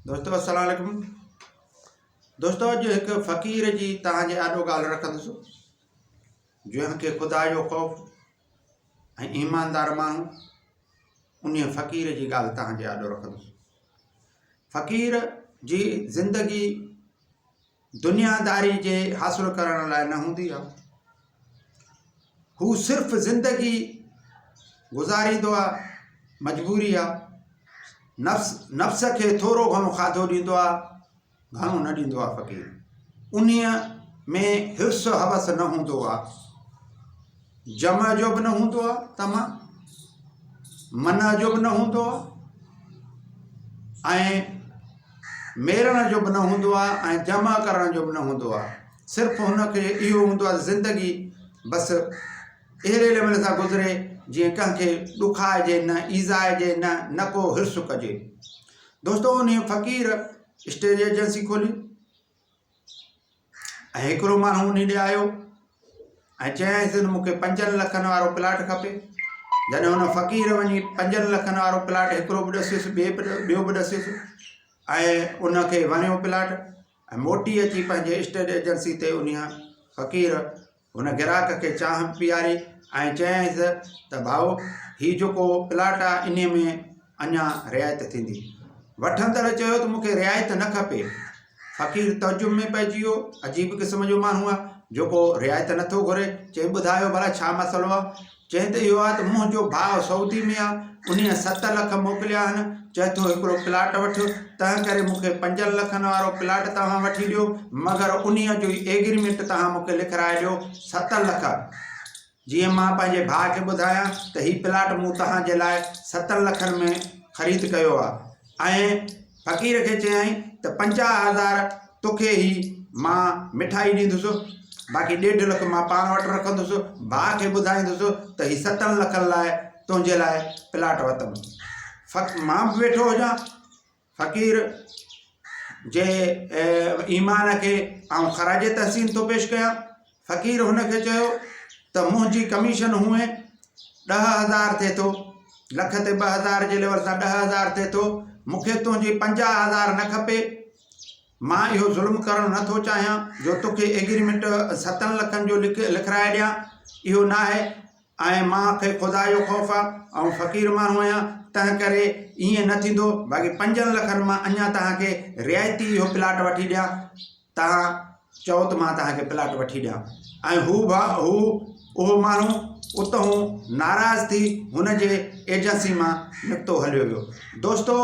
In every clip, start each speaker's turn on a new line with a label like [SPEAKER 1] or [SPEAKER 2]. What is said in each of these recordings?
[SPEAKER 1] दोस्तों अस्सलाम वालेकुम। दोस्तों अॼु हिकु फ़क़ीर जी तव्हांजे आॾो ॻाल्हि रखंदुसि जंहिंखे ख़ुदा जो ख़ौफ़ ऐं ईमानदार माण्हू उन फ़क़ीर जी ॻाल्हि तव्हांजे आॾो रखंदुसि। फ़क़ीर जी ज़िंदगी दुनियादारी जे हासिल करण लाइ न हूंदी आहे। हू सिर्फ़ु ज़िंदगी गुज़ारींदो आहे, मजबूरी आहे। नफ़्स खे थोरो घणो खाधो ॾींदो आहे, घणो न ॾींदो आहे। फ़क़ीर उन्हीअ में हिर्स हवस न हूंदो आहे, जम जो बि न हूंदो आहे, तमा मन जो बि न हूंदो आहे, ऐं मेरण जो बि न हूंदो आहे, ऐं जमा करण जो बि न हूंदो आहे। सिर्फ़ु हुनखे इहो हूंदो आहे ज़िंदगी बसि अहिड़े नमूने सां गुज़रे जीअं कंहिंखे ॾुखाइजे न, ईज़ाइजे न को हिर्स कजे। दोस्तों उन फ़क़ीर स्टेज एजेंसी खोली ऐं हिकिड़ो माण्हू उन ॾे आयो ऐं चयाईंसि मूंखे 5 लखनि वारो प्लाट खपे। जॾहिं हुन फ़क़ीर वञी 5 लखनि वारो प्लाट हिकिड़ो बि ॾसियुसि, ॿियो बि ॾसियुसि ऐं उनखे वणियो प्लाट ऐं मोटी अची पंहिंजे स्टेज एजेंसी ते उन फ़क़ीर हुन ग्राहक खे चांहि पीआरी ऐं चयाईंसि त भाऊ हीउ जेको प्लाट आहे इन में अञा रिआयत थींदी। वठंदड़ चयो त मूंखे रिआयत न खपे। फ़क़ीर तजुब में पइजी वियो। अजीब क़िस्म जो माण्हू आहे जेको रिआयत नथो घुरे। चई ॿुधायो भला छा मसइलो आहे? चई त इहो आहे त मुंहिंजो भाउ सऊदी में आहे, उन 7 लख मोकिलिया आहिनि, चए थो हिकिड़ो प्लाट वठो, तंहिं करे मूंखे 5 लखनि वारो प्लाट तव्हां वठी ॾियो, मगर उन जो एग्रीमेंट तव्हां मूंखे लिखाराए ॾियो 7 लख। जीअं मां पंहिंजे भाउ खे ॿुधायां त हीउ प्लाट मूं तव्हांजे लाइ 7 लखनि में ख़रीद कयो आहे। ऐं फ़क़ीर खे चयईं त 50,000 तोखे ई मां मिठाई ॾींदुसि, बाक़ी 1.5 लख मां पाण वटि रखंदुसि। भाउ खे ॿुधाईंदुसि त हीउ 7 लखनि लाइ तुंहिंजे लाइ प्लाट वरितमि। मां बि वेठो हुजां, फ़क़ीर जे ईमान खे ऐं ख़राज तहसीन थो पेश कयां। फ़क़ीर हुनखे चयो त मुंहिंजी कमीशन हुए 10,000 थिए थो, लख ते 2,000 जे लेवल सां 10,000 थिए थो। मूंखे तुंहिंजी 50,000 न खपे। मां इहो ज़ुल्म करणु नथो चाहियां जो तोखे एग्रीमेंट 7 लखनि जो लिखाराए ॾियां, इहो न आहे। ऐं मूंखे ख़ुदा जो ख़ौफ़ आहे ऐं फ़क़ीर माण्हू आहियां, तंहिं करे ईअं न थींदो। बाक़ी 5 लखनि मां अञा तव्हांखे रिआयती इहो प्लाट वठी ॾियां, तव्हां चओ त मां तव्हांखे प्लाट वठी ॾियां। ऐं उहो माण्हू उतां नाराज़ थी हुन जे एजेंसी मां निकितो हलियो वियो। दोस्तों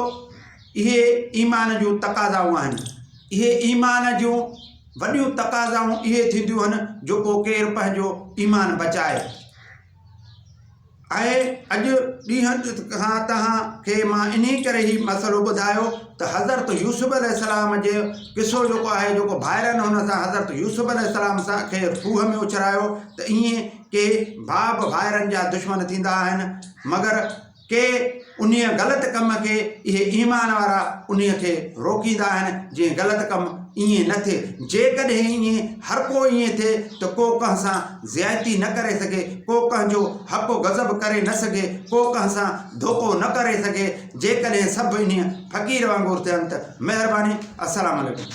[SPEAKER 1] इहे ईमान जूं तक़ाज़ाऊं आहिनि। इहे ईमान जूं वॾियूं तक़ाज़ाऊं इहे थींदियूं आहिनि जेको केरु पंहिंजो ईमान बचाए। ऐं अॼु ॾींहं खां तव्हांखे मां इन करे ई मसइलो ॿुधायो त हज़रत यूसुफ अलैहिस्सलाम जे क़िसो जेको आहे, जेको भाइरनि हुन सां हज़रत यूसुफ अलैहिस्सलाम सां खे खूह में उछरायो, त ईअं के भाउ भाइरनि जा दुश्मन थींदा आहिनि, मगर के उन ग़लति कम खे इहे ईमान वारा उन खे रोकींदा आहिनि जीअं ग़लति कमु ईअं न थिए। जेकॾहिं ईअं हर को ईअं थिए त को कंहिं सां ज़्यादती न करे सघे, को कंहिंजो हक़ गज़ब करे न सघे, को कंहिं सां धोखो न करे सघे। जेकॾहिं सभु इन फ़क़ीर वांगुरु थियनि त महिरबानी। अस्सलाम वालेकुम।